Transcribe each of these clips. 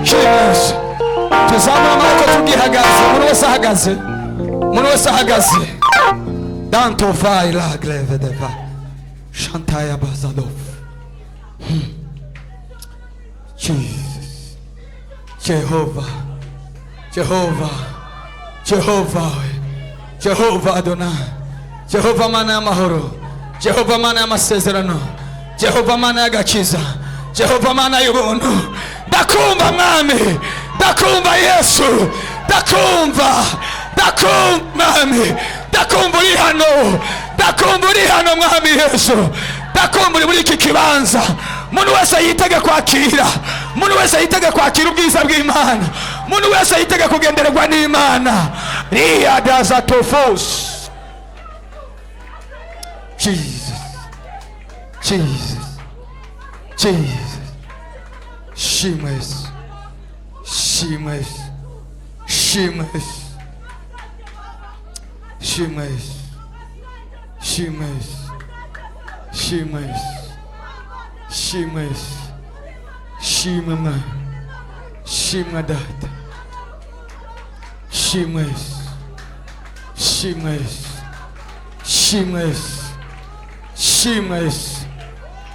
Jesus. Tuzamura amaboko tugihagaze. Umuntu wese ahagaze. Danto vai la greve deva. Shantaya bazadov. Jesus. Jehovah Adonai. Jehovah mana y'amahoro. Jehovah mana y'amasezerano. Jehovah mana y'agakiza. Jehovah mana y'ubuntu. Ndakumva mwami. Ndakumva Yesu. Ndakumva mwami. Ndakumva uri hano mwami Yesu. Ndakumva uri muri iki kibanza. Umuntu wese yitege kwakira. Umuntu wese yitege kwakira ubwiza bw'Imana. Umuntu wese yitege kugendererwa n'Imana. Ria dazatofos. Jesus.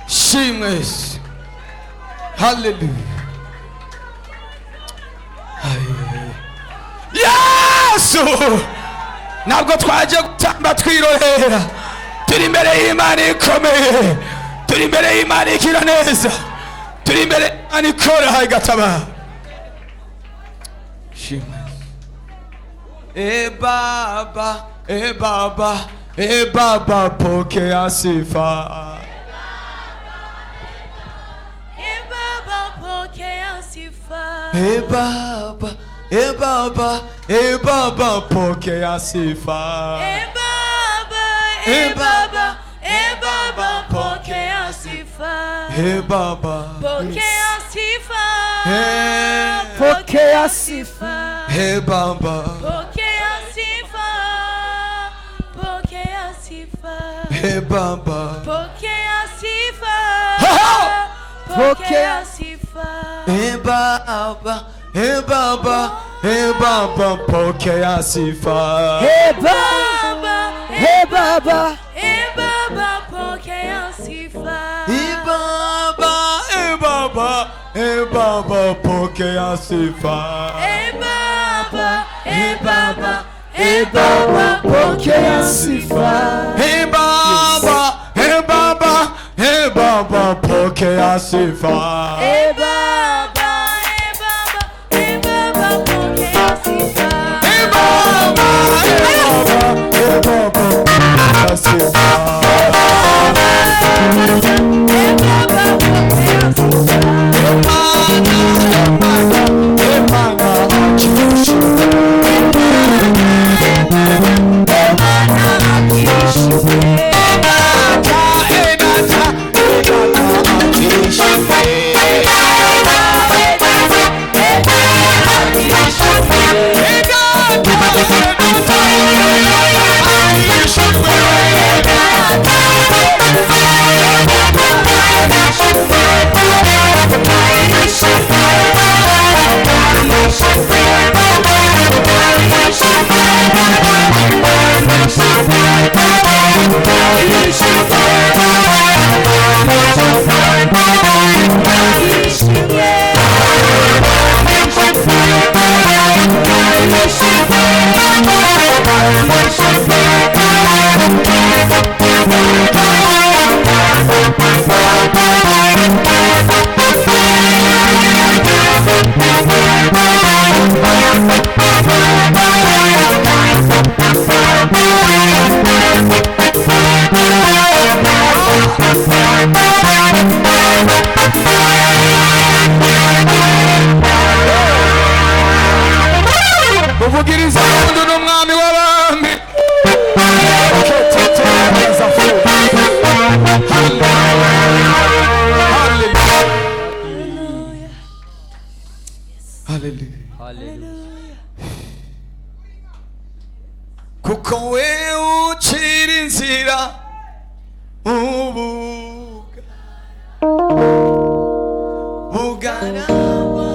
Shimas. Hallelujah. Yesu ntabwo twaje gutamba twirohera. Turi imbere y'Imana ikomeye. Turi imbere y'Imana igira neza. Turi imbere y'Imana ikora igataba. Baba pokea sifa. Baba pokea sifa. Baba pokea sifa. Baba Pokea sifa. pokea sifa. Baba Pokea sifa. Pokea sifa. Baba Pokea sifa. Pokea sifa. Baba pokea sifa. Baba pokea sifa. Baba pokea sifa. Baba pokea sifa. Baba pokea sifa. Uvugiriza mundu n'umwami w'abami. Hallelujah. Kuko we ucira inzira ubugaragwa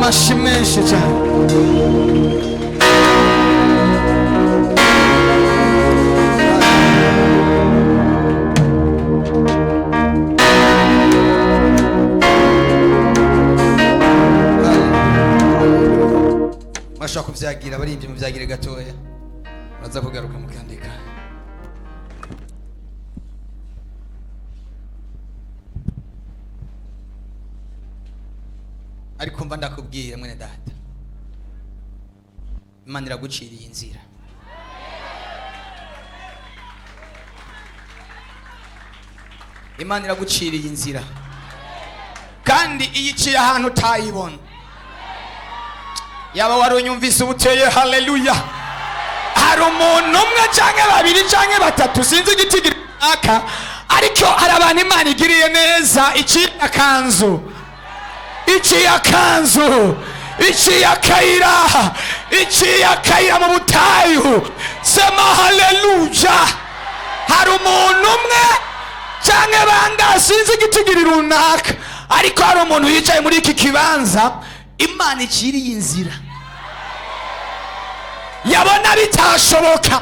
amashi menshi cyane. Mashaka kuvyagira barivye mu vyagire gatoya. Baza kugaruka mukandika. Ariko mba ndakubwira mwene data, Imana iraguciriye inzira. Imana iraguciriye inzira, kandi iyiciye ahantu utayibona. Yaba warunyumvise ubuteye haleluya. Hari umuntu umwe canke babiri canke batatu sinzi igiti aka, ariko hari abantu Imana igiriye neza. Iciye akanzu, iciye akanzu, iciye akayira mu butayu. Sema haleluya. Hari umuntu umwe canke banga sinzi igiti runaka, ariko hari umuntu yicaye muri iki kibanza Imana iciriye inzira. Yabona bitashoboka,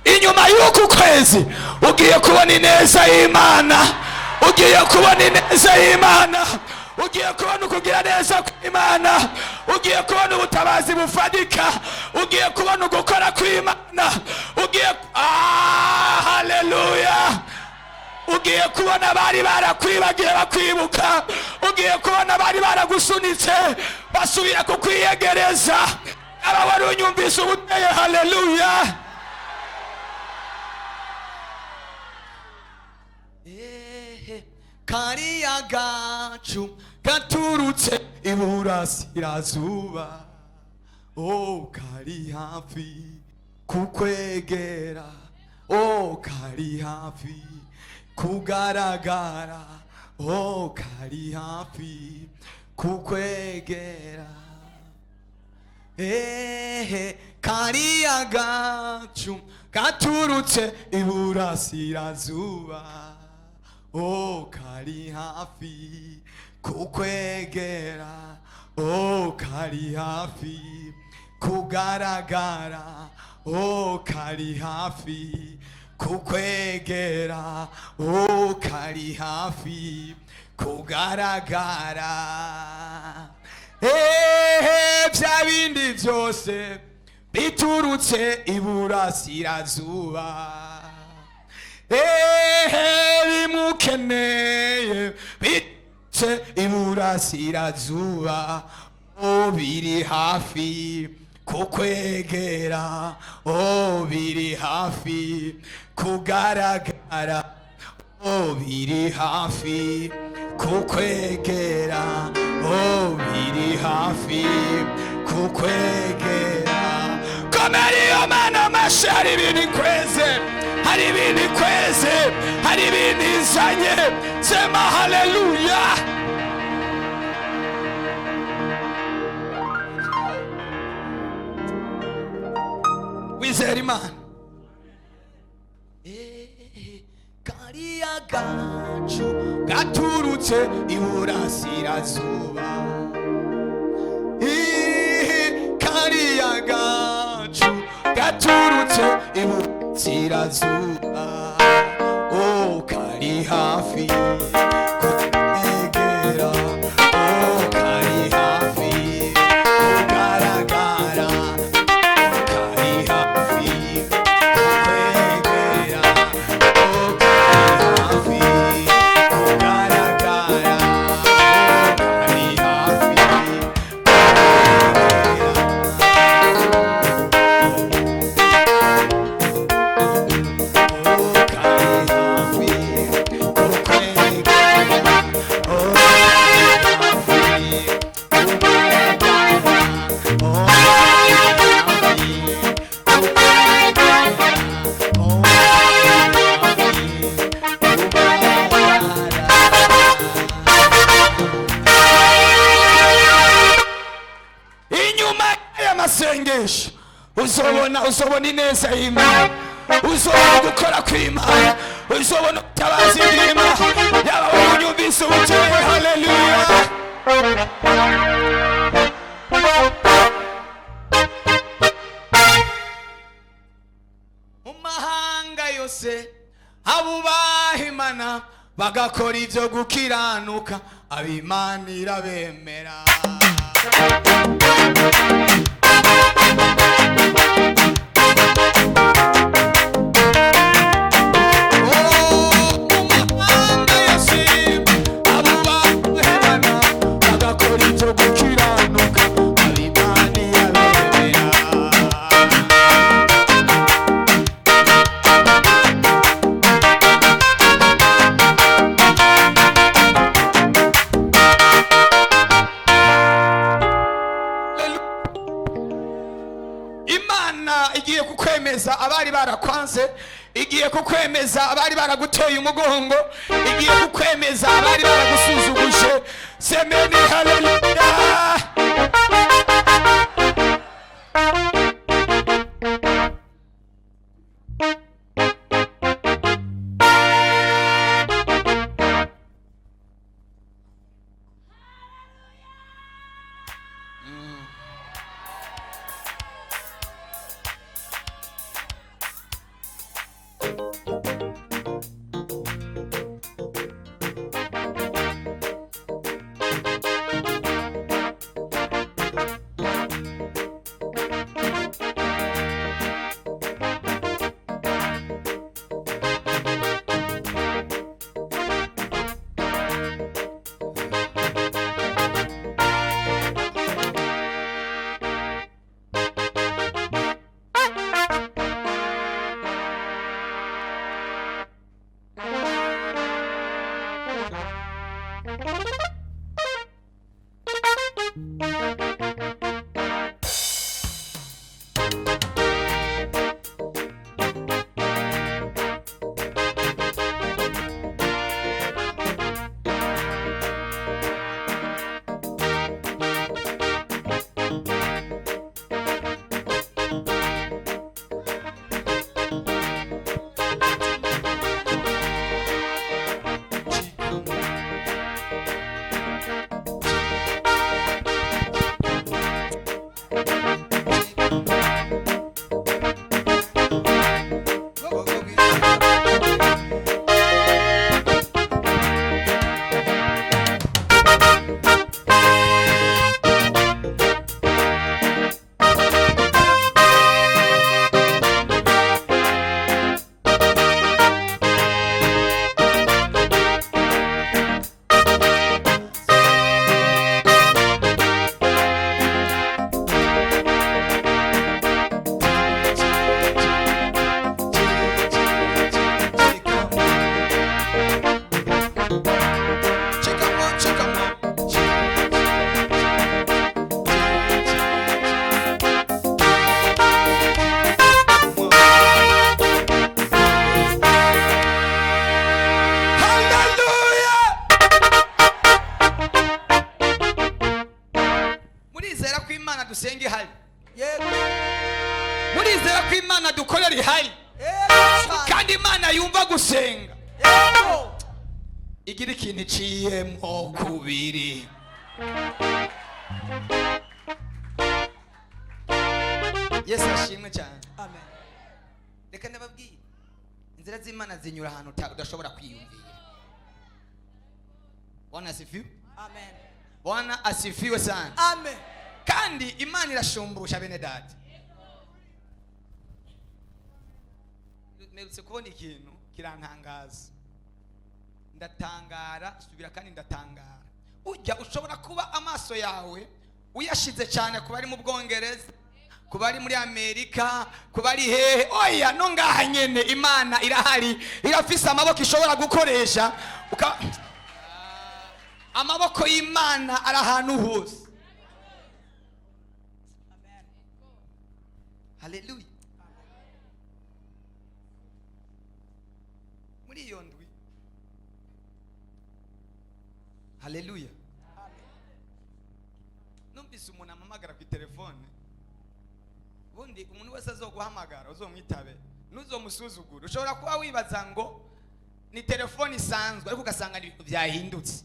inyuma y'uku kwezi ugiye kubona ineza y'Imana, ugiye kubona ineza y'Imana, ugiye kubona ukugira neza kw'Imana, ugiye kubona ubutabazi bufadika, ugiye kubona ugukora kw'Imana, ugiye haleluya. Ugiye kubona bari barakwibagiye bakwibuka, ugiye kubona bari baragusunitse basubira kukwiyegereza. Aba wari unyumvise ubuteye haleluya. Kariya gacu gaturutse iburasirazuba, oh kari hafi kukwegera, oh kari hafi kugaragara, oh kari hafi kukwegera. Kariya gacu gaturutse iburasirazuba, oh kari hafi kukwegera, oh kari hafi kugaragara, oh kari hafi kukwegera, oh kari hafi kugaragara. Vya bindi vyose biturutse iburasirazuba, bimukeneye biturutse iburasirazuba, oh biri hafi kukwegera, oh biri hafi kugaragara, oh biri hafi kukwegera, oh biri hafi kukwegera. Komera iyo Mana amashyi. Hari ibintu ikweze, hari ibintu ikweze, hari ibintu izanye. Sema haleluya. Wizera Imana. Kariya gacu gaturutse iburasirazuba, kariya gacu gaturutse iburasirazuba, oh kari hafi kukwegera, oh kari hafi kugaragara, oh kari hafi kukwegera, oh kari hafi kugaragara, oh kari hafi masengesho uzobona ineza y'Imana, uzobona gukora kw'Imana, uzobona ubutabazi bw'Imana. Yaba unyumvise ubuteye haleluya. abubaha imana bagakora ibyo gukiranuka ab'Imana irabemera. Igiye kukwemeza abari barakwanze, igiye kukwemeza abari baragutoye umugongo, igiye kukwemeza abari baragusuzuguje. Semeni haleluya. Dusenge hali. Murizera ko Imana dukorera ihari. Kandi Imana yumva gusenga. Igira ikintu iciyemwo kubiri. Yesu ashimwe cyane. Amen. Reka ndababwiye inzira z'Imana zinyura ahantu udashobora kwiyumvira. Bwana asifiwe. Amen. Bwana asifiwe sana. Amen. Kandi Imana irashumbusha bene data. Merutse kubona ikintu kirantangaza. Ndatangara, subira kandi ndatangara. Ujya ushobora kuba amaso yawe uyashize cyane kuba ari mu Bwongereza, kuba ari muri Amerika, kuba ari hehe. Oya, no ngaha nyene Imana irahari, irafise amaboko ishobora gukoresha. Amaboko y'Imana ari ahantu hose. Haleluya. Muri iyo ndwi. Haleluya. Numvise umuntu amamagara ku telefone. Bundi umuntu wese azoguhamagara uzomwitabe. Nuzomusuzugura. Ushobora kuba wibaza ngo ni telefone isanzwe ariko ugasanga ibintu byahindutse.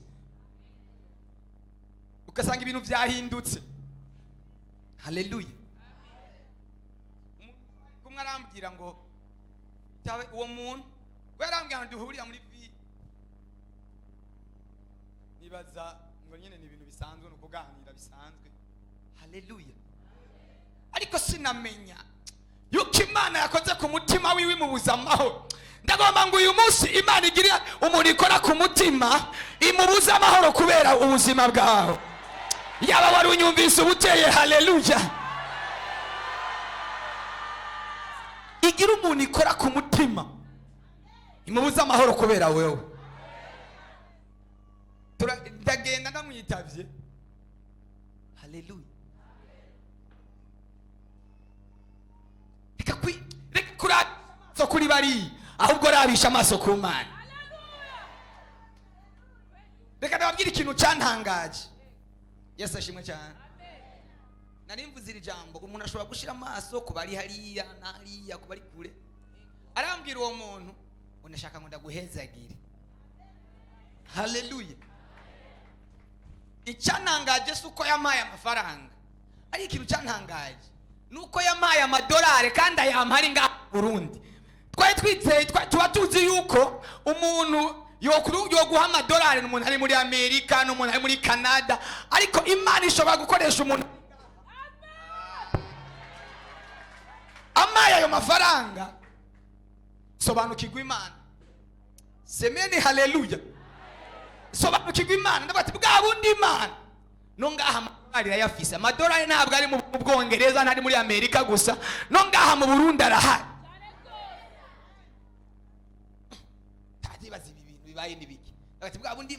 Ugasanga ibintu byahindutse. Haleluya. Kumwe arambwira ngo tawe uwo muntu yarambwira ngo duhurira muri vi nibaza ngo nyine ni ibintu bisanzwe no kuganira bisanzwe. Haleluya. Ariko sinamenya yuko Imana yakoze ku mutima wiwe imubuza amahoro. Ndagomba ngo uyu munsi Imana igire umuntu ikora ku mutima imubuza amahoro kubera ubuzima bwawe. Yaba wari unyumvise ubuteye haleluya. Igira umuntu ikora ku mutima imubuza amahoro kubera wewe. Ndagenda ndamwitavye. Haleluya. Reka kuraza kuri bari ahubwo rabisha amaso ku Mana. Reka ndababwira ikintu cyantangaje. Yesu ashimwe cyane. Nari mvuze iri jambo umuntu ashobora gushira amaso ku bari hariya na hariya ku bari kure. Arambwira uwo muntu unashaka ngo ndaguhezagire. Haleluya. Icyantangaje suko yamaye amafaranga. Ari ikintu cyantangaje nuko yamaye amadolari kandi ayampari nga Burundi. Twari twizeye tuba tuzi yuko umuntu yo guha amadolari n'umuntu ari muri Amerika n'umuntu ari muri Canada, ariko Imana ishobora gukoresha umuntu amaye ayo mafaranga. Sobanukirwa Imana. Semeni haleluya. Sobanukirwa Imana. Ndabati bwa bundi Imana no ngaha amadolari yafise. Amadolari ntabwo ari mu Bwongereza ntari muri Amerika gusa, no ngaha mu Burundi arahari. Tazibaza ibi bintu bibaye nibiki. Ndabati bwa bundi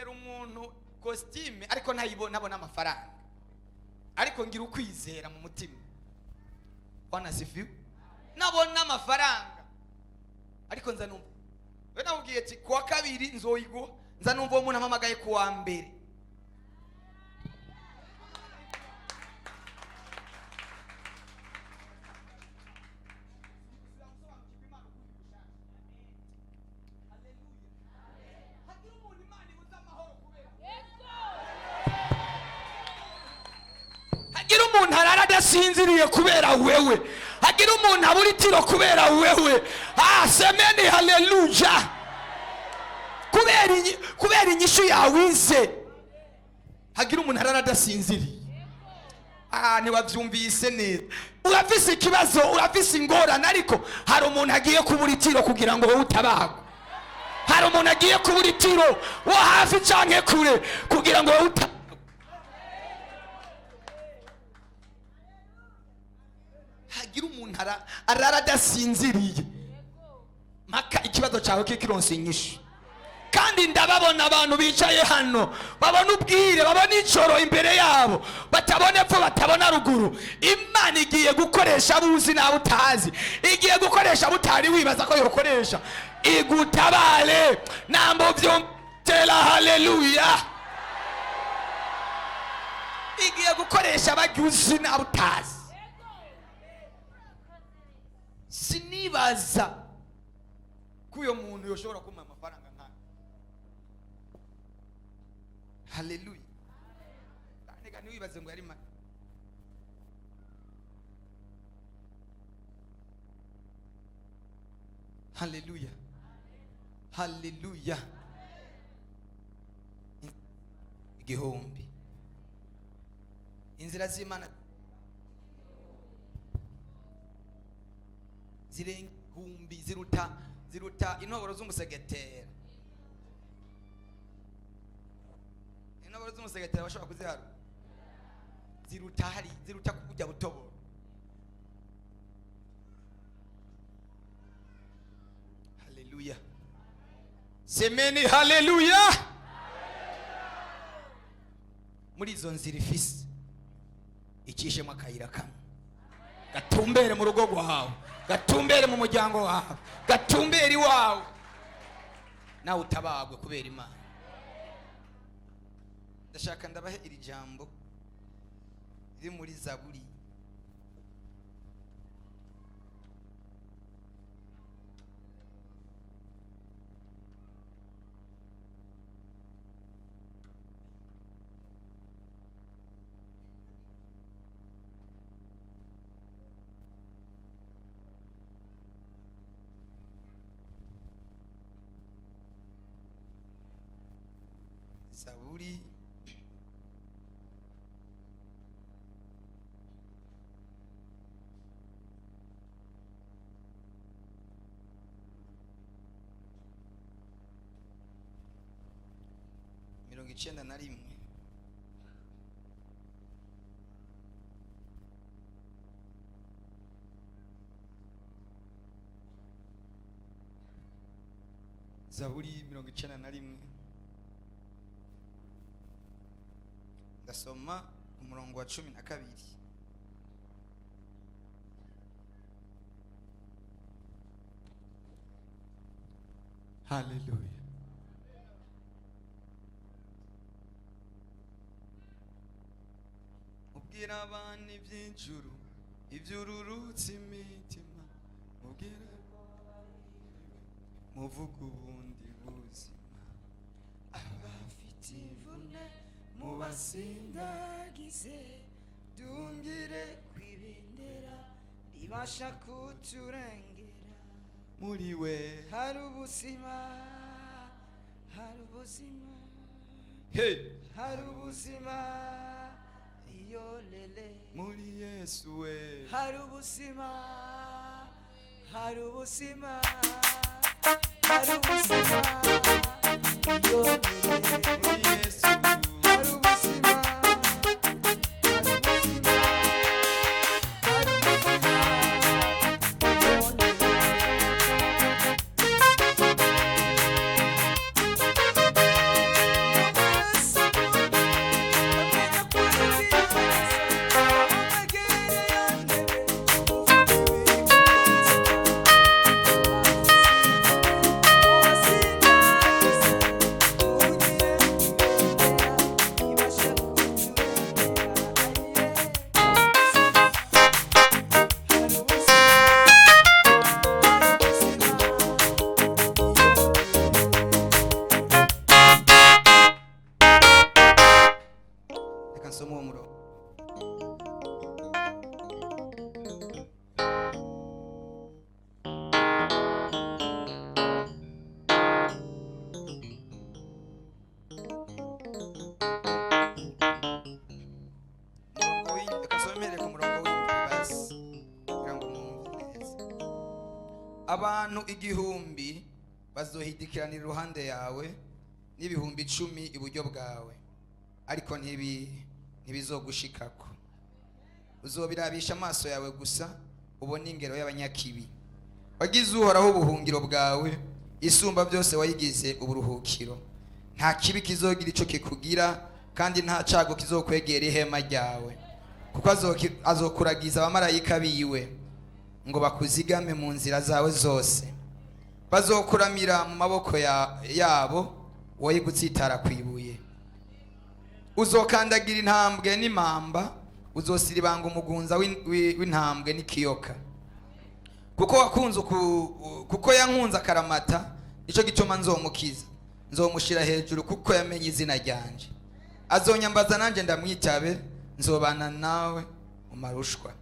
umuntu costume ariko ntabona amafaranga, ariko ngira ukwizera mu mutima. Bwana sifiwe. Nabona amafaranga ariko nza numva we nabwiye ati kuwa kabiri nzoyigo, nza numva uwo muntu amamagaye kuwa mbere. Sinziriye kubera wewe. Hagira umuntu abura itiro kubera wewe. Semeni haleluya. Kubera inyishu yawize. Hagira umuntu aradasinziriye. Ntiwabyumvise neza. Urafise ikibazo, urafise ingorane, ariko hari umuntu agiye kubura itiro kugira ngo wowe utabagwe. Hari umuntu agiye kubura itiro wo hafi canke kure kugira ngo wowe utabagwe. Hagira umuntu aradasinziriye maka ikibazo cyawe kikironse inyishu. Kandi ndababona abantu bicaye hano babona ubwire, babona icoro imbere yabo, batabona epfo batabona ruguru. Imana igiye gukoresha abuzi nawe utazi, igiye gukoresha butari wibaza ko yokoresha. Igutabare nambo vyomtela haleluya. Igiye gukoresha abajuzi nawe utazi. Sinibaza kuyo muntu yoshobora kumpa amafaranga nka. Haleluya. Nega niwibaze ngo yari mari. Haleluya. Haleluya. Igihumbi. Inzira z'Imana zirengumbi ziruta intoboro z'umusegetera. Intoboro z'umusegetera bashobora kuziharu. Ziruta kujya butoboro. Haleluya. Semeni haleluya. muri izo nzira ifise icishemo akayira kamwe gatumbere mu rugo rwawe, gatumbere mu muryango wawe, gatumbere iwawe, nawe utabagwe kubera Imana. Ndashaka ndabahe iri jambo riri muri Zaburi Zaburi mirongo icenda na rimwe. Zaburi mirongo icenda na rimwe. Ndasoma umurongo wa 12. Hallelujah. Mubwira abantu iby'ijuru, iby'ururutse imitima, mubwira muvuga ubundi buzima, abafite imvune mubasindagize, dungire kwibendera ribasha kuturengera, muri we hari ubuzima, hari ubuzima, hey, hari ubuzima, iyo lele, muri Yesu we hari ubuzima, hari ubuzima, hari ubuzima, iyo lele, muri Yesu hari ubuzima, hari ubuzima, hari ubuzima, iyo lele. Abantu igihumbi bazohidikiranira iruhande yawe, n'ibihumbi 10 iburyo bwawe, ariko ntibizogushikako. Uzobirabisha amaso yawe gusa, ubone ingero y'abanyakibi. Wagize uhoraho ubuhungiro bwawe, isumba byose wayigize uburuhukiro. Nta kibi kizogira ico kikugira, kandi nta cago kizokwegera ihema ryawe, kuko azokuragiza abamarayika biwe ngo bakuzigame mu nzira zawe zose. Bazokuramira mu maboko yabo, woye gutsitara kwibuye. Uzokandagira intambwe n'imamba, uzosiribanga umugunza w'intambwe n'ikiyoka. Kuko yankunze akaramata, nico gituma nzomukiza, nzomushira hejuru kuko yamenye izina ryanje. Azonyambaza nanje ndamwitabe, nzobana nawe mu marushwa,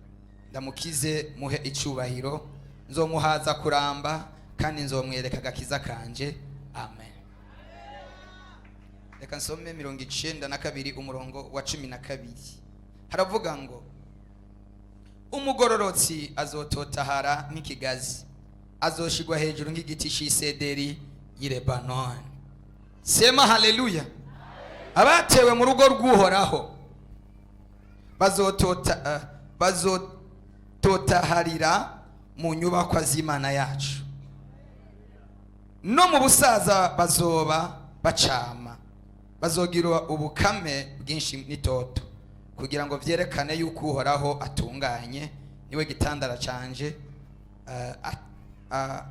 ndamukize muhe icubahiro, nzomuhaza kuramba kandi nzomwereka agakiza kanje. Amen. Reka nsome 92 umurongo wa 12. Haravuga ngo umugororotsi azototahara nk'ikigazi, azoshigwa hejuru nk'igiti c'isederi y'i Lebanon. Sema haleluya. Abatewe mu rugo rw'Uhoraho bazototaharira mu nyubakwa z'Imana yacu, no mu busaza bazoba bacama, bazogira ubukame bwinshi n'itoto kugira ngo vyerekane yuko uhoraho atunganye niwe gitandara canje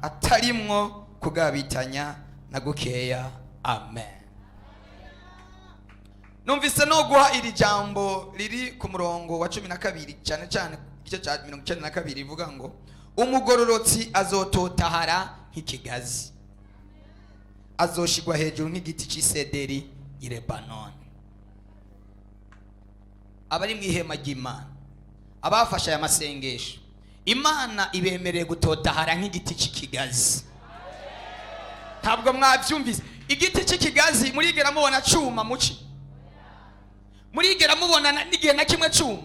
atarimwo kugabitanya na gukeya. Amen. Numvise no guha iri jambo riri ku murongo wa 12 cyane cyane igice cya 92 rivuga ngo umugororotsi azototahara nk'ikigazi, azoshigwa hejuru nk'igiti cy'isederi i Lebanon. Abari mu ihema ry'Imana abafasha aya masengesho, Imana ibemereye gutotahara nk'igiti cy'ikigazi. Ntabwo mwabyumvise? Igiti cy'ikigazi murigera mubona cuma muci? Murigera mubona n'igihe na kimwe cuma?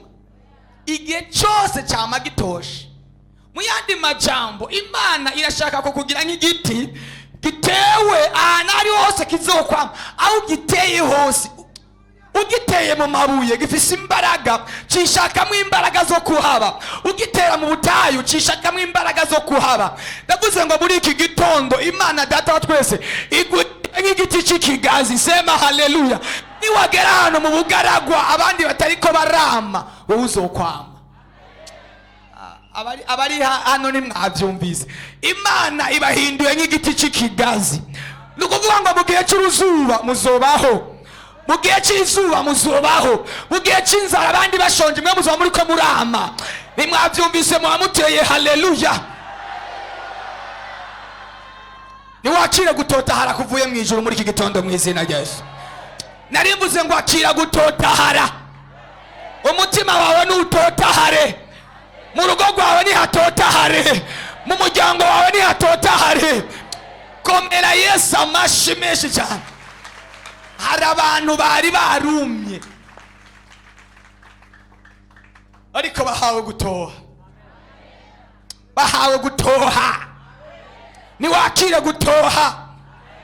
Igihe cyose cyama gitoshe. Mu yandi majambo, Imana irashaka ko kugira nk'igiti gitewe ahantu ari hose kizokwama, aho giteye hose. Ugiteye mu mabuye gifise imbaraga, cishakamo imbaraga zo kuhaba. Ugitera mu butayu cishakamo imbaraga zo kuhaba. Ndavuze ngo muri iki gitondo Imana data wa twese igiti cy'ikigazi. Sema haleluya. Niwagera hano mu bugaragwa abandi batariko barama, wowe uzokwama. Abari hano ni mwavyumvise, Imana ibahinduye nk'igiti cy'ikigazi. Nukuvuga ngo mu gihe cy'uruzuba muzobaho, mu gihe cy'izuba muzobaho, mu gihe cy'inzara abandi bashonje mwe muzoba muri ko murama. Nimwavyumvise muhamuteye haleluya. Niwakire gutotahara kuvuye mu ijuru muri iki gitondo mu izina rya Yesu. Narimbuze ngo akira gutotahara. Umutima wawe n'utotahare, mu rugo rwawe ni hatotahare, mu muryango wawe ni hatotahare. Komera Yesu amashi menshi cyane. Hari abantu bari barumye ariko bahawe gutoha, bahawe gutoha. Niwakire gutoha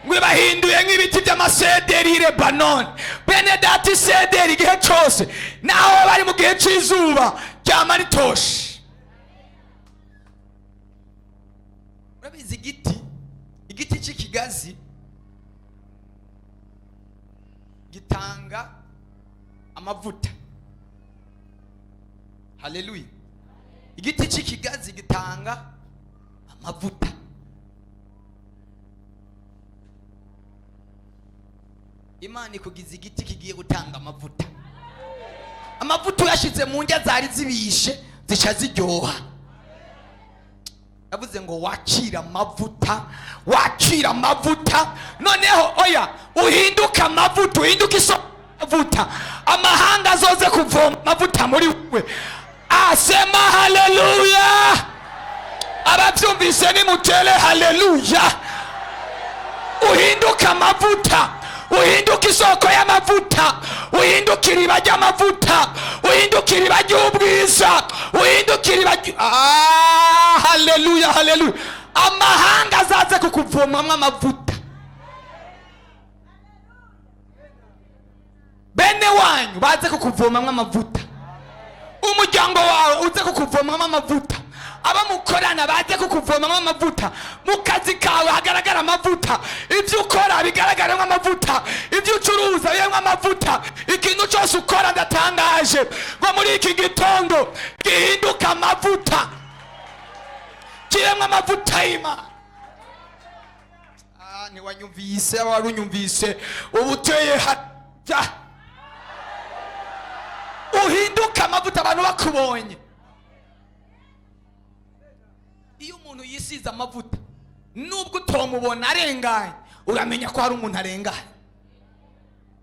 ngo bahinduye nk'ibiti by'amasederi i Lebanon. Bene dati sederi igihe cyose naho bari mu gihe cy'izuba cyama ritoshe. Urabizi igiti cy'ikigazi gitanga amavuta. Haleluya. Igiti cy'ikigazi gitanga amavuta. Imana ikugize igiti kigiye gutanga amavuta. Amavuta yashize mu ndya zari zibishe zica ziryoha. Yavuze ngo wakira amavuta, wakira amavuta. Noneho oya uhinduka amavuta, uhinduka isoko amavuta. Amahanga azoze kuvoma amavuta muri wewe. Asema haleluya. Abavyumvise ni mutele haleluya. Uhinduka amavuta, uhinduka isoko y'amavuta, uhinduka iriba ry'amavuta, uhinduka iriba ry'ubwiza, uhinduka iriba haleluya haleluya. Amahanga azaze kukuvomamwo amavuta. Bene wanyu baze kukuvomamwo amavuta, umuryango wawe uze kukuvomamwo amavuta, abamukorana baze kukuvomamwo amavuta, mu kazi kawe hagaragara amavuta, ibyo ukora bigaragaramo amavuta, ibyo ucuruza birimo amavuta. Ikintu cyose ukora ndatangaje ngo muri iki gitondo gihinduka amavuta, kiremwa amavuta y'Imana. Niwanyumvise, warunyumvise, ubuteye hata uhinduka amavuta abantu bakubonye. Iyo umuntu yisize amavuta nubwo utomubona arenganye uramenya ko hari umuntu arenganye.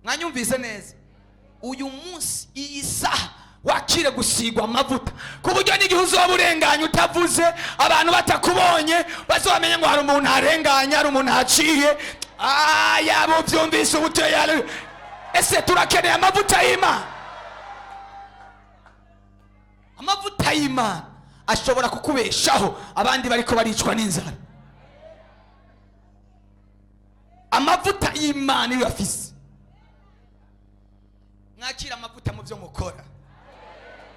Mwanyumvise neza? Uyu munsi iyi saha wakire gusigwa amavuta ku buryo n'igihe uzoba urenganye utavuze abantu batakubonye bazomenya ngo hari umuntu arenganye, hari umuntu haciye. Yabo byumvise ubuteye. Ese turakeneye amavuta y'Imana. Amavuta y'Imana ashobora kukubeshaho abandi bariko baricwa n'inzara. Amavuta y'Imana iyo afise. Mwakira amavuta mu byo mukora,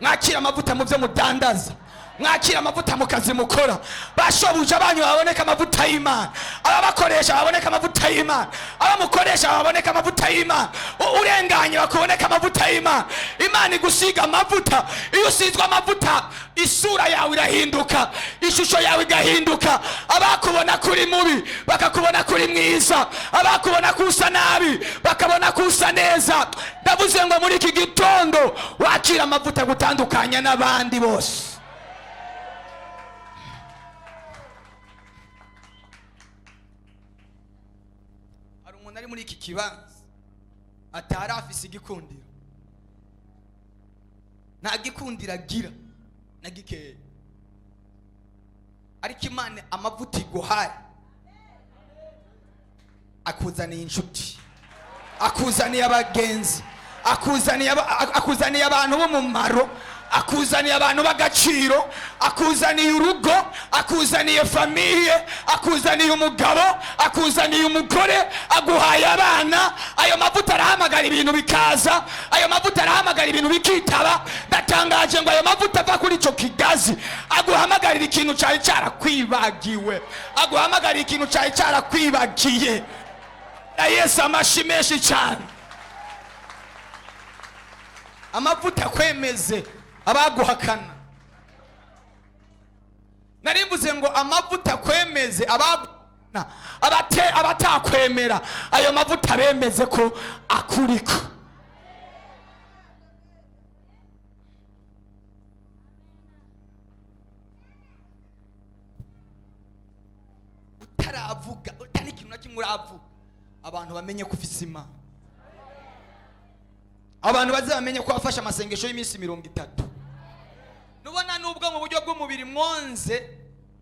mwakira amavuta mu byo mudandaza, mwakira amavuta mu kazi mukora, bashobuja banyu baboneka amavuta y'Imana, ababakoresha baboneka amavuta y'Imana, abamukoresha baboneka amavuta y'Imana, urenganye bakuboneka amavuta y'Imana. Imana igusiga amavuta. Iyo usizwe amavuta isura yawe irahinduka, ishusho yawe igahinduka, abakubona kuri mubi bakakubona kuri mwiza, abakubona kusa nabi bakabona kusa neza. Ndavuze ngo muri iki gitondo wakira amavuta gutandukanya n'abandi bose. Hari umuntu ari muri iki kibanza atari afise igikundiro, nta gikundiro agira na gikeya, ariko Imana amavuta iguhaye akuzaniye inshuti, akuzaniye abagenzi, akuzaniye abantu b'umumaro, akuzaniye abantu b'agaciro, akuzaniye urugo, akuzaniye famiye, akuzaniye umugabo, akuzaniye umugore, aguhaye abana. Ayo mavuta arahamagara ibintu bikaza, ayo mavuta arahamagara ibintu bikitaba. Ndatangaje ngo ayo mavuta ava kuri icyo kigazi aguhamagarira ikintu cyari cyarakwibagiwe, aguhamagarira ikintu cyari cyarakwibagiye. Yesu amashi menshi cyane. Amavuta kwemeze abaguhakana. Narimbuze ngo amavuta kwemeze abaguna, abatakwemera. Ayo mavuta bemeze ko akuriko. Utaravuga, utari ikintu na kimwe uravuga, abantu bamenye ko ufise Imana. Abantu bazamenye ko wafashe amasengesho y'iminsi 30. Nubona nubwo mu buryo bw'umubiri mwonze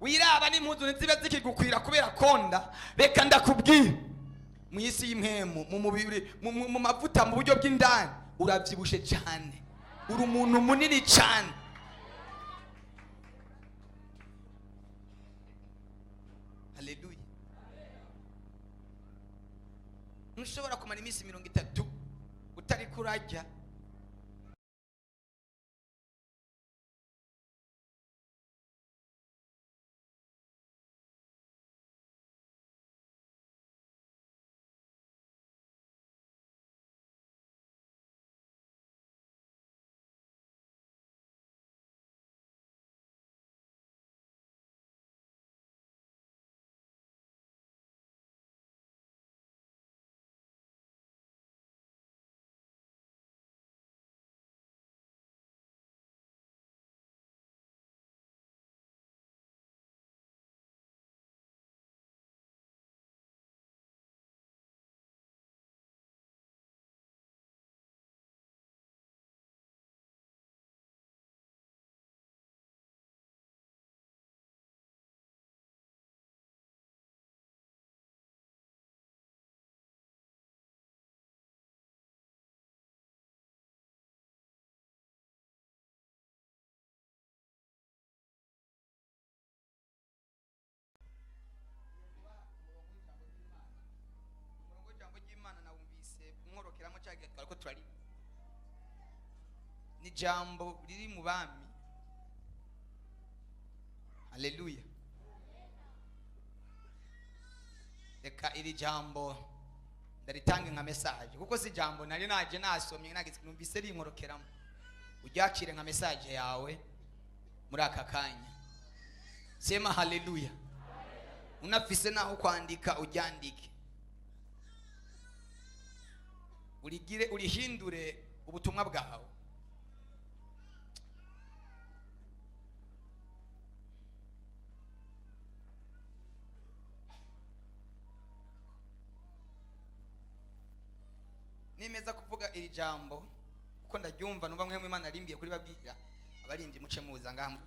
wiraba n'impuzu ntizibe zikigukwira kubera konda, reka ndakubwira mu isi y'impwemu, mu mubiri, mu mavuta, mu buryo bw'indani uravyibushe cyane, uri umuntu munini cyane. Haleluya. Ntushobora kumara iminsi 30 utari kurajya. Twariko turari ni jambo riri mu bami. Haleluya. Reka iri jambo ndaritange nka message, kuko si jambo nari naje nasomye nagize numvise rinkorokeramo. Uryakire nka message yawe muri aka kanya. Sema haleluya. Unafise naho kwandika uryandike, urigire urihindure ubutumwa bwawe. Nimeza kuvuga iri jambo uko ndaryumva, numva mwe Imana arimbiye kuri babwira abarindi muce muza ngaha.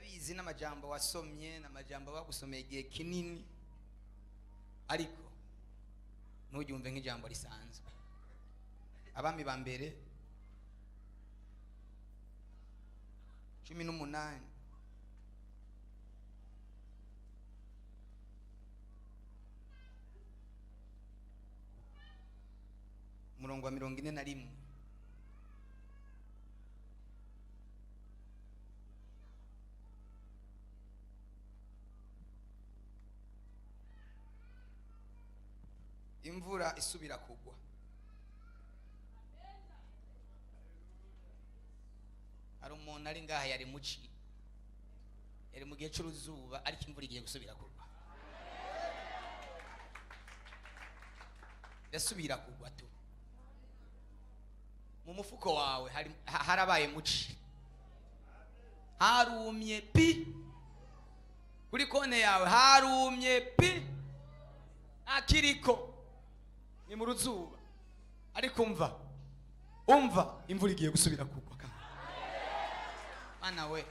ndabizi n'amajambo wasomye n'amajambo bagusomeye igihe kinini, ariko ntujyumve nk'ijambo risanzwe. Abami ba mbere 18 umurongo wa 41. Imvura isubira kugwa. Hari umuntu ari ngaha yari muci, yari mu gihe cy'uruzuba, ariko imvura igiye gusubira kugwa. Yasubira kugwa tu. Mu mufuko wawe harabaye muci, harumye pi. Kuri kone yawe harumye pi, akiriko ni mu ruzuba, ariko umva imvura igiye gusubira kugwa. Mana we,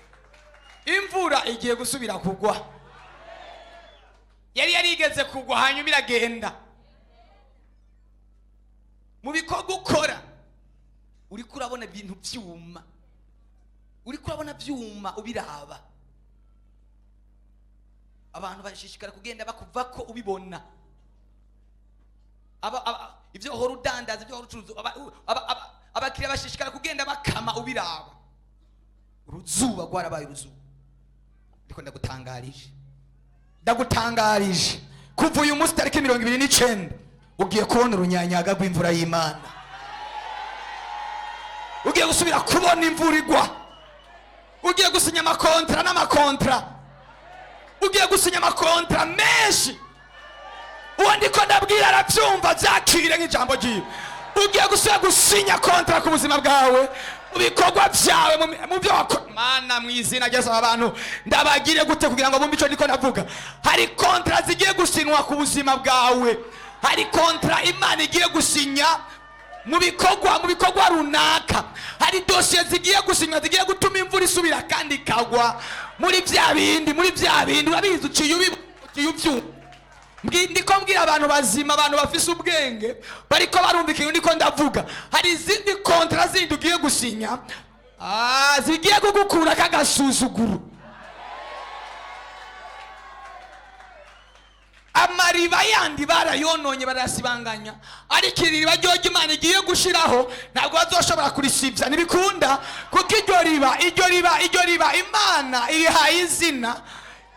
imvura igiye gusubira kugwa. Yari yarigeze kugwa hanyuma iragenda. Mu bikorwa ukora uri kurabona ibintu byuma, uri kurabona byuma ubiraba. Abantu bashishikara kugenda bakuva ko ubibona. Ibyo uhora udandaza, ibyo uhora ucuruza, abakiriya bashishikara kugenda bakama ubiraba. Uruzuba rwarabaye uruzuba. Ndiko ndagutangarije kuva uyu munsi tariki 29 ugiye kubona urunyanyaga rw'imvura y'Imana. Ugiye gusubira kubona imvura igwa. Ugiye gusinya n'amakontra. Ugiye gusinya amakontra menshi. Uwo ndiko ndabwira arabyumva, byakire nk'ijambo ryiwe. Ugiye gusubira gusinya kontra ku buzima bwawe, mu bikorwa byawe, mu byo wakora. Mana mu izina rya abantu ndabagire gute kugira ngo bumve ico ndiko ndavuga. Hari kontra zigiye gusinywa ku buzima bwawe. Hari kontra Imana igiye gusinya mu bikorwa runaka. Hari dosiye zigiye gusinywa zigiye gutuma imvura isubira kandi ikagwa. Muri bya bindi urabizi uciye ubyumva. Ndiko mbwira abantu bazima, abantu bafise ubwenge bariko barumvikana ndiko ndavuga. Hari izindi kontra zindi ugiye gusinya, zigiye kugukura kagasuzuguro. Amariba yandi barayononye barasibanganya, ariko iriba ryo Imana igiye gushiraho ntabwo bazoshobora kurisibya. Nibikunda kuko iryo riba Imana irihaye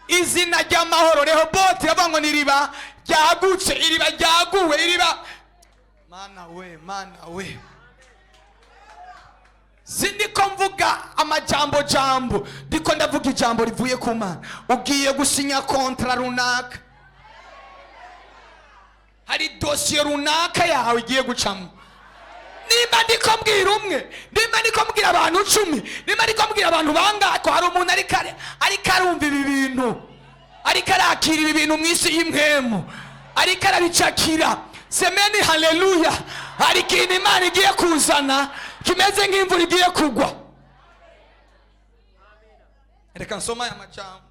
izina ry'amahoro. Rehobote yavuga ngo ni iriba ryagutse, iriba ryaguwe, iriba. Mana we, sindiko mvuga amajambo, ndiko ndavuga ijambo rivuye ku Mana. Ugiye gusinya kontra runaka, hari dosiye runaka yawe igiye gucamo. Nimba ndiko mbwira umwe, nimba ndiko mbwira abantu 10, nimba ndiko mbwira abantu bangako, hari umuntu ariko arumva ibi bintu, ariko arakira ibi bintu mw'isi y'Impwemu, ariko arabicakira. Semeni haleluya. Hari ikintu Imana igiye kuzana kimeze nk'imvura igiye kugwa. Reka nsoma aya majambo.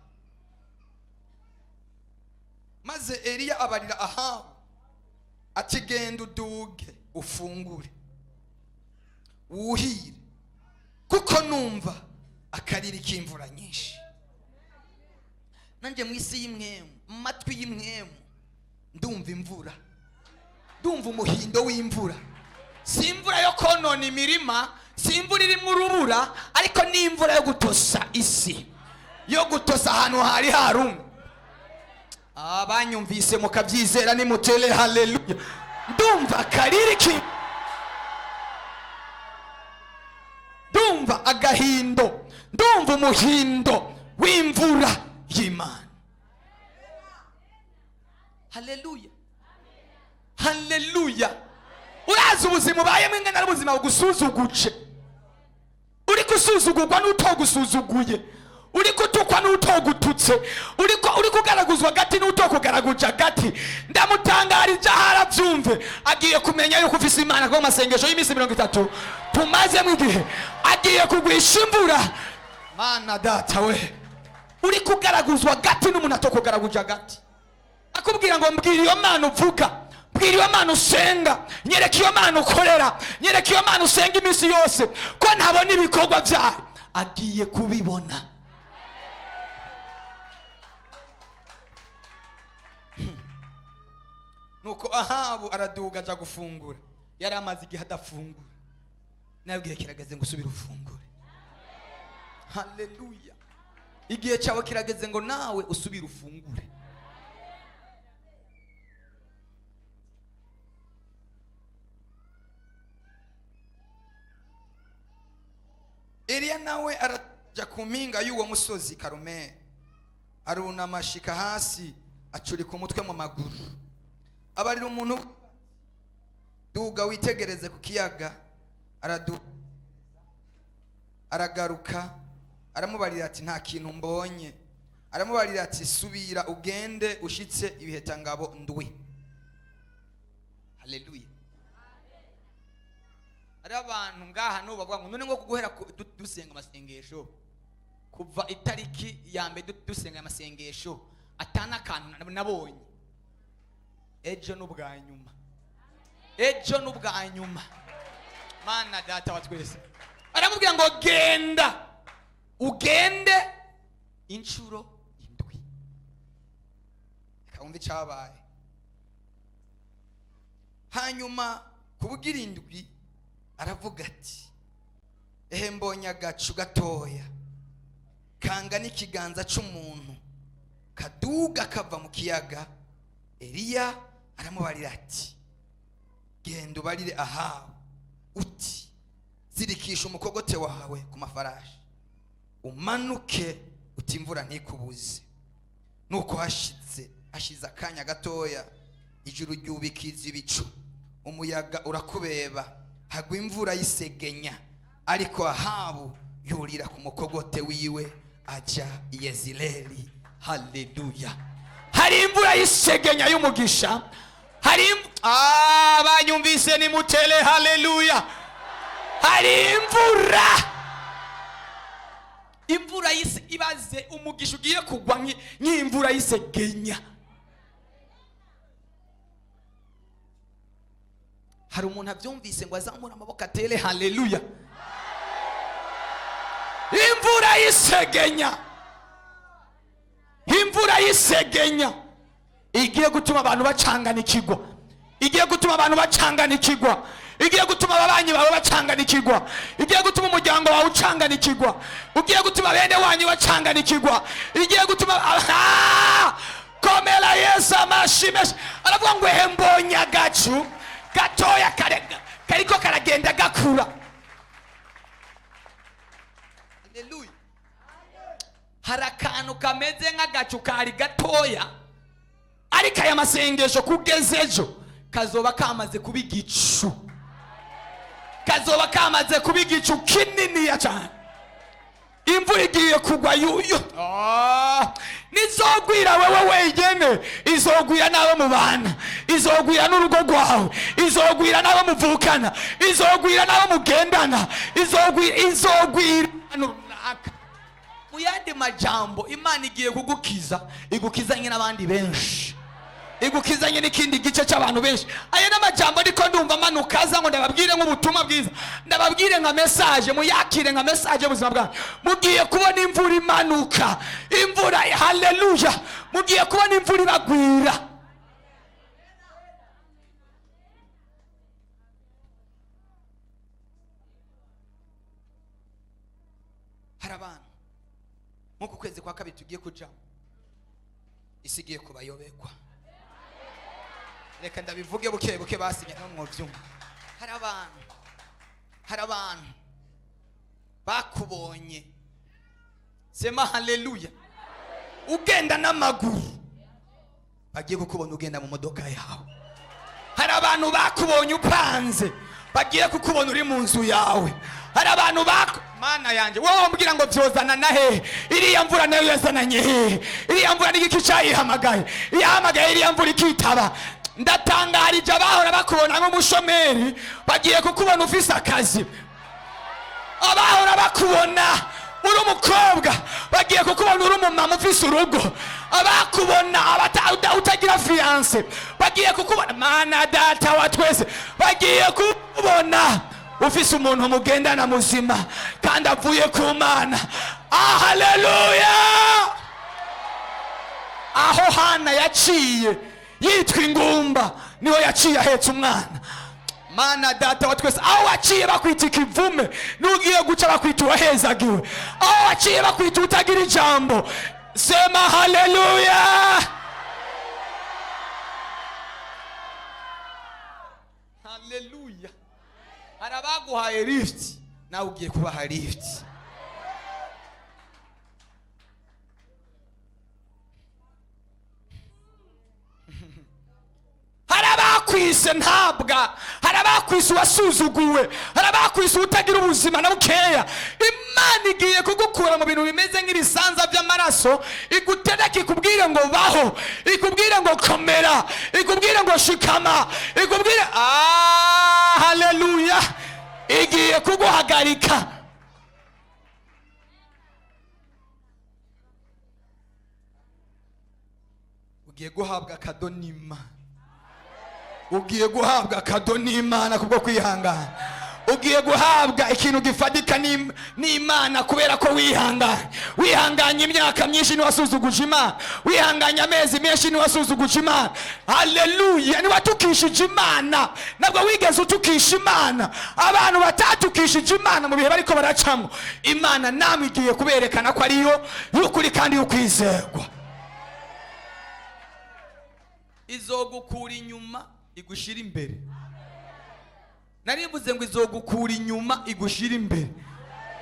Maze Eliya abarira Ahabu ati genda uduge ufungure wuhire, kuko numva akariri k'imvura nyinshi. Nanje mw'isi y'Impwemu, mu matwi y'Impwemu ndumva imvura, ndumva umuhindo w'imvura. Si imvura yo konona imirima, si imvura irimo urubura, ariko ni imvura yo gutosa isi, yo gutosa ahantu hari harumwe. Abanyumvise mukabyizera nimutere haleluya. Ndumva akariri k'imvura, ndumva agahindo, ndumva umuhindo w'imvura y'Imana. Haleluya, haleluya. Urazi ubuzima ubayemo ingana n'ubuzima bugusuzuguce. Uri kusuzugurwa n'utogusuzuguye, uri kutukwa n'utogututse, uri kugaraguzwa gati n'utokugaraguje gati. Ndamutangarije harabyumve, agiye kumenya yuko ufise Imana kwa masengesho y'iminsi 30 tumaze mu gihe, agiye kugwisha imvura. Mana data we, uri kugaraguzwa gati n'umuntu atokugaraguje gati, akubwira ngo mbwira iyo mana uvuga, mbwira iyo mana usenga, nyereka iyo mana ukorera, nyereka iyo mana usenga iminsi yose, ko ntabona ibikorwa byayo. Agiye kubibona. Nuko Ahabu araduga aja gufungura, yari amaze igihe adafungura. Nabwiye kirageze ngo usubire ufungure. Haleluya. Igihe cyawe kirageze ngo nawe usubire ufungure. Eliya nawe araja ku mpinga y'uwo musozi Karumeli, arunama ashika hasi acurika umutwe mu maguru, abarira umuntu, duga witegereze ku kiyaga. Aragaruka aramubarira ati nta kintu mbonye. Aramubarira ati subira ugende ushitse ibiheta-ngabo ndwi. Haleluya. Ari abantu ngaha no bavuga ngo none ngo kuguhera dusenga amasengesho kuva itariki ya mbere dusenga amasengesho atana kantu nabonye. Ejo n'ubwa nyuma, ejo n'ubwa nyuma. Mana data wa twese aramubwira ngo genda ugende inshuro indwi. Kaumva cyabaye. Hanyuma kubugira indwi aravuga ati ehe mbonye agacu gatoya kanga n'ikiganza cy'umuntu kaduga kava mu kiyaga. Eliya aramubarira ati genda ubarire Ahabu uti zirikisha umukogote wawe ku mafarashi umanuke uti imvura ntikubuze. Nuko hashize akanya gatoya ijuru ryubikiza ibicu, umuyaga urakubeba, hagwa imvura y'isegenya, ariko Ahabu yurira ku mukogote wiwe aja i Yezireli. Haleluya. Hari imvura y'isegenya y'umugisha, hari banyumvise ni mutele. Haleluya. Hari imvura ibaze umugisha ugiye kugwa nk'imvura y'isegenya. Hari umuntu abyumvise ngo azamura amaboko atere haleluya. Imvura y'isegenya, imvura y'isegenya igiye gutuma abantu bacanganikirwa, igiye gutuma abantu bacanganikirwa, igiye gutuma ababanyi bawe bacanganikirwa, igiye gutuma umuryango wawe ucanganikirwa, ugiye gutuma bene wanyu bacanganikirwa, igiye gutuma komera Yesu amashimeshi. Aravuga ngo ehe mbonye agacu gatoya kariko karagenda gakura. Haleluya. Hari akantu kameze nk'agacu kari gatoya, ariko aya masengesho kugeza ejo kazoba kamaze kuba igicu, kazoba kamaze kuba igicu kinini ya cyane. Imvura igiye kugwa yuyo. Nizogwira wewe wenyene, izogwira n'abo mubana, izogwira n'urugo rwawe, izogwira n'abo muvukana, izogwira n'abo mugendana, izogwira n'unaka. Mu yandi majambo Imana igiye kugukiza, igukizanye n'abandi benshi, igukizanye n'ikindi gice cy'abantu benshi. Aya n'amajambo ariko ndumva manukaza ngo ndababwire nk'ubutumwa bwiza, ndababwire nka message, muyakire nka message y'ubuzima bwanyu. Mugiye kubona imvura imanuka, imvura. Haleluya. Mugiye kubona imvura ibagwira. Hari abantu muku kwezi kwa kabiri tugiye kujamo, isi igiye kubayobekwa. Reka ndabivuge buke buke basinye no mwovyumva. Hari abantu bakubonye, sema haleluya, ugenda n'amaguru, bagiye kukubona ugenda mu modoka yawe. Hari abantu bakubonye upanze, bagiye kukubona uri mu nzu yawe. Hari abantu Mana yanje wowe mbwira ngo byozana na he? Iriya mvura nayo yazananye he? Iriya mvura n'igiki cyayihamagaye, yahamagaye iriya mvura ikitaba. Ndatangarije abahora bakubona nk'umushomeri bagiye kukubona ufise akazi, abahora bakubona uri umukobwa bagiye kukubona uri umumama ufise urugo, abakubona utagira fiance bagiye kukubona, mana data wa twese, bagiye kukubona ufise umuntu mugendana muzima kandi avuye ku Mana. Haleluya! Aho Hana yaciye yitwa ingumba niho yaciye ahetse umwana. Mana data wa twese, aho waciye bakwita ikivume nugiye guca bakwita uwahezagiwe, aho waciye bakwita utagira ijambo, sema haleluya. Haleluya. Harabaguhaye lift, nawe ugiye kubaha lift. Harabakwise ntabwa, harabakwise wasuzuguwe, harabakwise utagira ubuzima na bukeya. Imana igiye kugukura mu bintu bimeze nk'ibisanza by'amaraso, igutereke ikubwire ngo baho, ikubwire ngo komera, ikubwire ngo shikama, ikubwire haleluya. Igiye kuguhagarika. Ugiye guhabwa kado n'Imana, ugiye guhabwa kado n'Imana kubwo kwihangana, ugiye guhabwa ikintu gifatika n'Imana kubera ko wihanganye imyaka myinshi niwasuzuguje Imana, wihanganye amezi menshi niwasuzuguje Imana. Haleluya. Niwatukishije Imana, nabwo wigeze utukisha Imana. Abantu batatukishije Imana mu bihe bariko baracamo, Imana namwe igiye kuberekana ko ariyo y'ukuri kandi y'ukwizerwa. Izogukura inyuma igushira imbere. Narivuze ngo izogukura inyuma igushira imbere,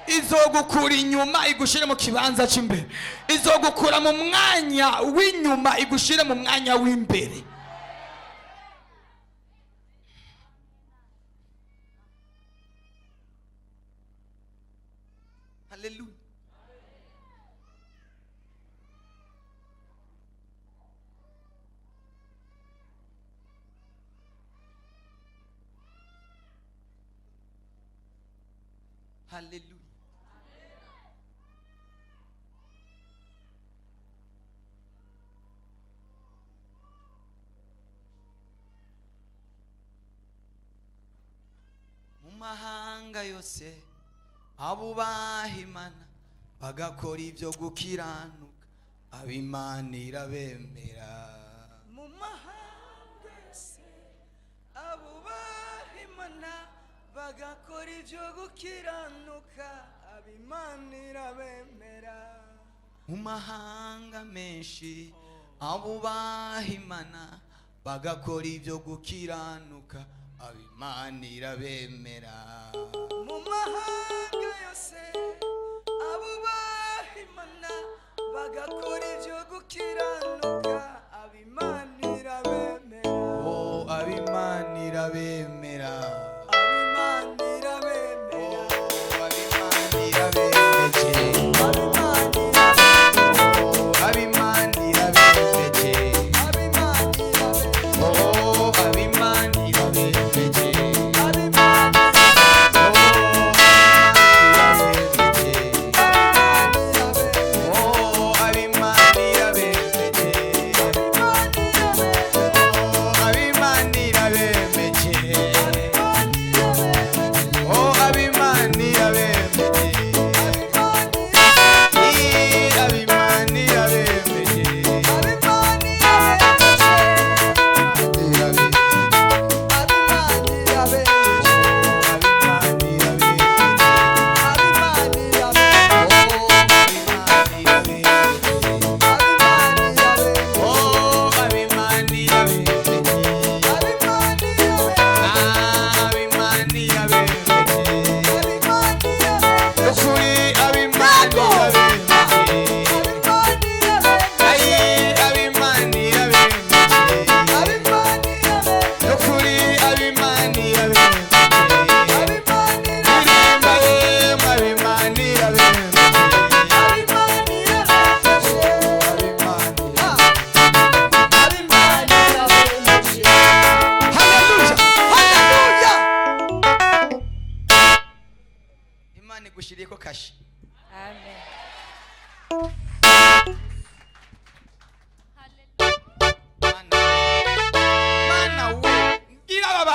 izogukura inyuma igushire mu kibanza cy'imbere, izogukura mu mwanya w'inyuma igushire mu mwanya w'imbere. Haleluya. Haleluya. Mu mahanga yose abubaha Imana bagakora ibyo gukiranuka, ab'Imana irabemera. Mu mahanga yose abubaha Imana bagakora ibyo gukiranuka, ab'Imana irabemera. Mu mahanga menshi abubaha Imana bagakora ibyo gukiranuka, ab'Imana irabemera. Mu mahanga yose abubaha Imana bagakora ibyo gukiranuka, ab'Imana irabemera. Oh, ab'Imana irabemera.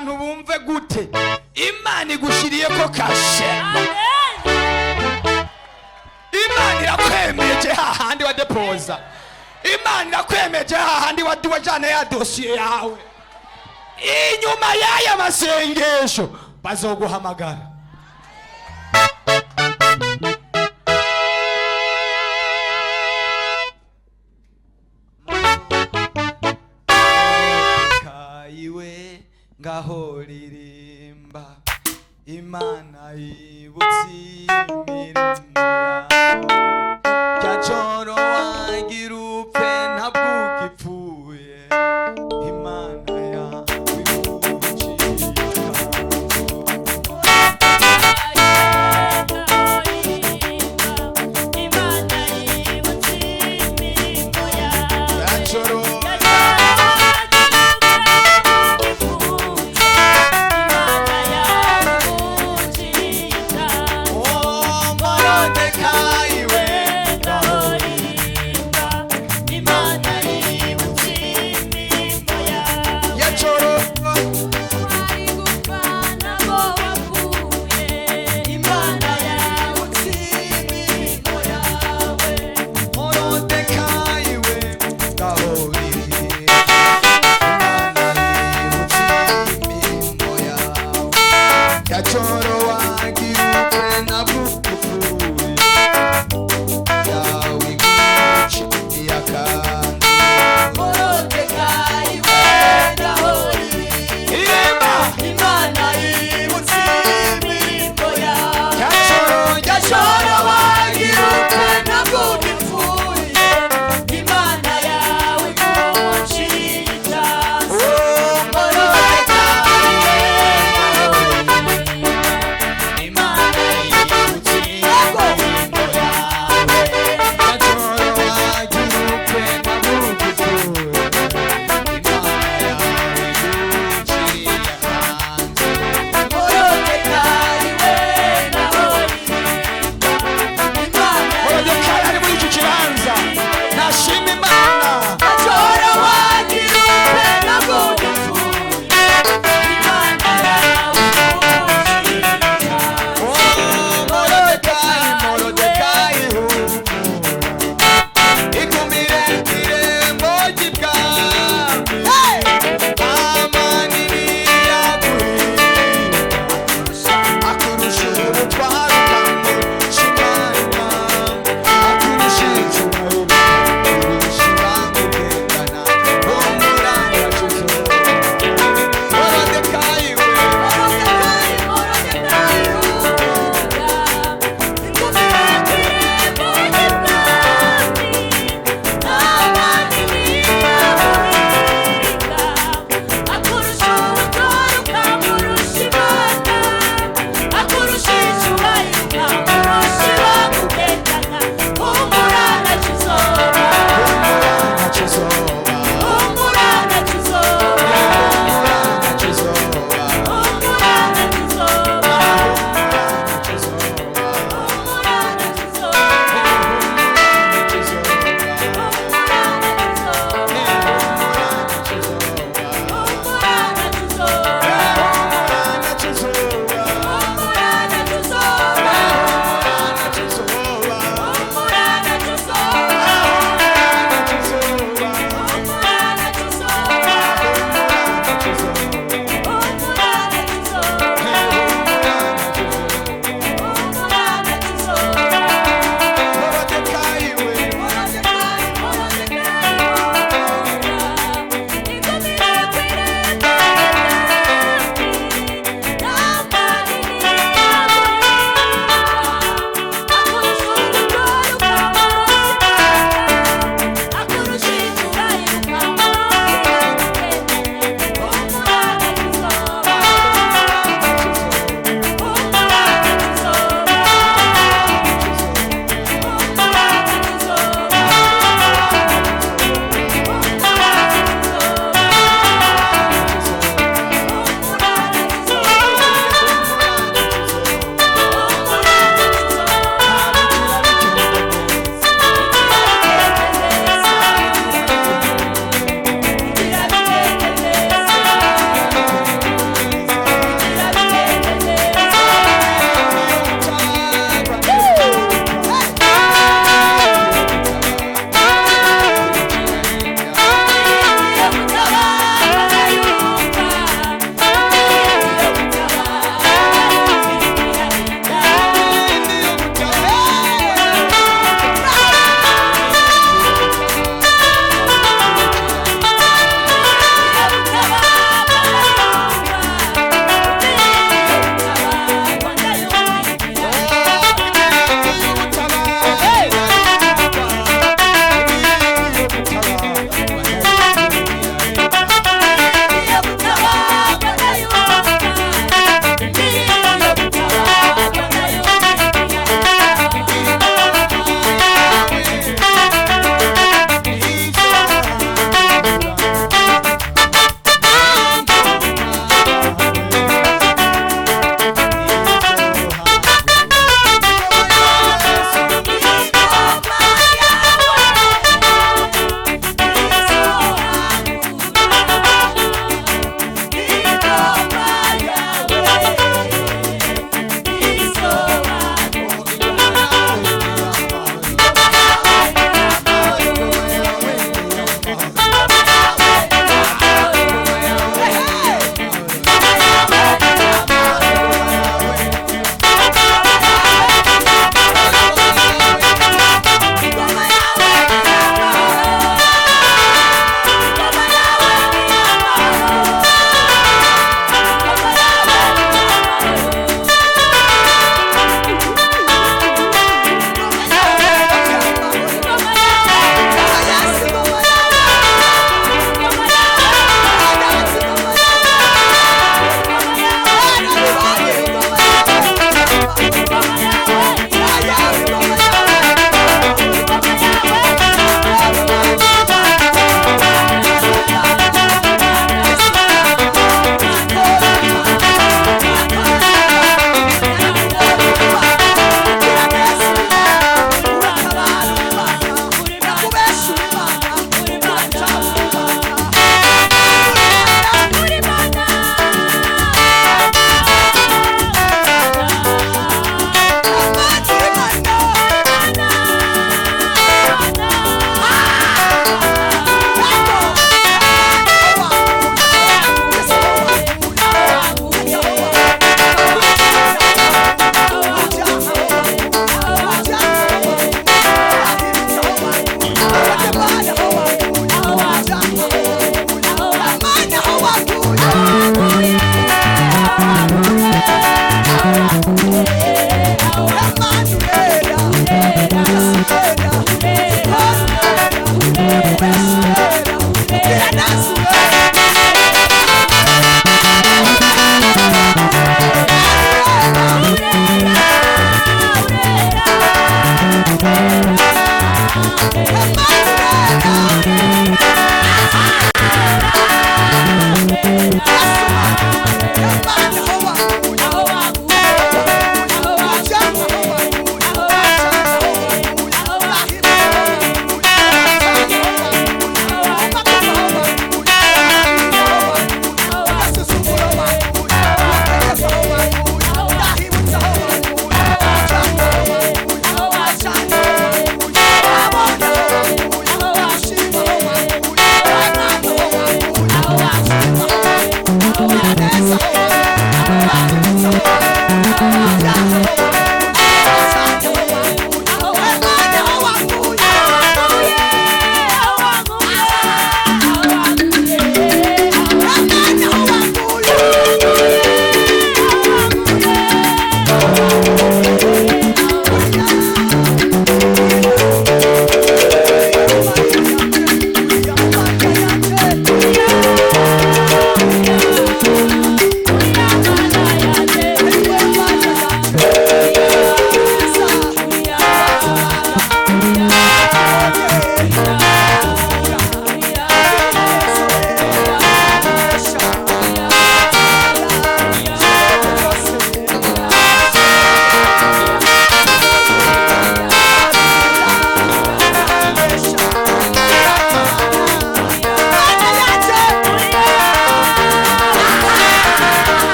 abantu bumve gute imana igushiriye ko kashe imana irakwemeje hahandi wa depoza imana irakwemeje hahandi wajana ya dosiye yawe inyuma y'aya masengesho bazoguhamagara kayiwe ngaho ririmba imana yibutse imirimo yawe cyacoro wagira upfe ntabwo ugipfuye imana yawe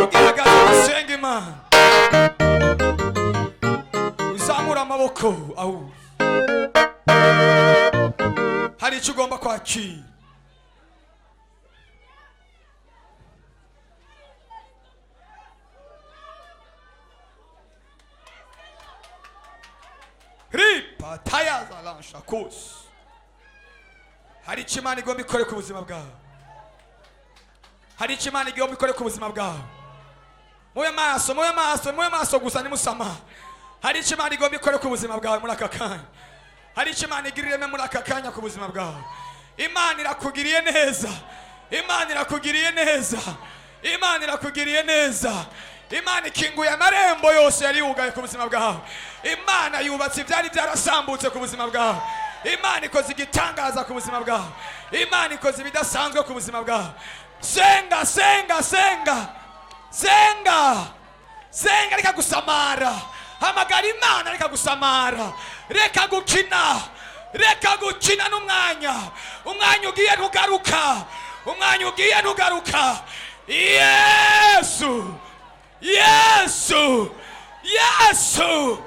ugihagaze usenga Imana, uzamura amaboko aho hari icyo ugomba kwakira. Ripa tayaza lansha kus, hari icyo Imana igomba ikore ku buzima bwawe, hari icyo Imana igomba ikore ku buzima bwawe. Mube maso gusa nimusama. Hari icyo Imana igomba ikore ku buzima bwawe muri aka kanya, hari icyo Imana igiriremo muri aka kanya ku buzima bwawe. Imana irakugiriye neza, Imana irakugiriye neza, Imana irakugiriye neza. Imana ikinguye amarembo yose yari yugaye ku buzima bwawe. Imana yubatse ibyari byarasambutse ku buzima bwawe. Imana ikoze igitangaza ku buzima bwawe. Imana ikoze ibidasanzwe ku buzima bwawe. Senga, senga, senga, senga, senga, reka gusamara. Hamagara Imana, reka gusamara, reka gukina, reka gukina n'umwanya. Umwanya ugiye ntugaruka, umwanya ugiye ntugaruka. Yesu, Yesu, Yesu.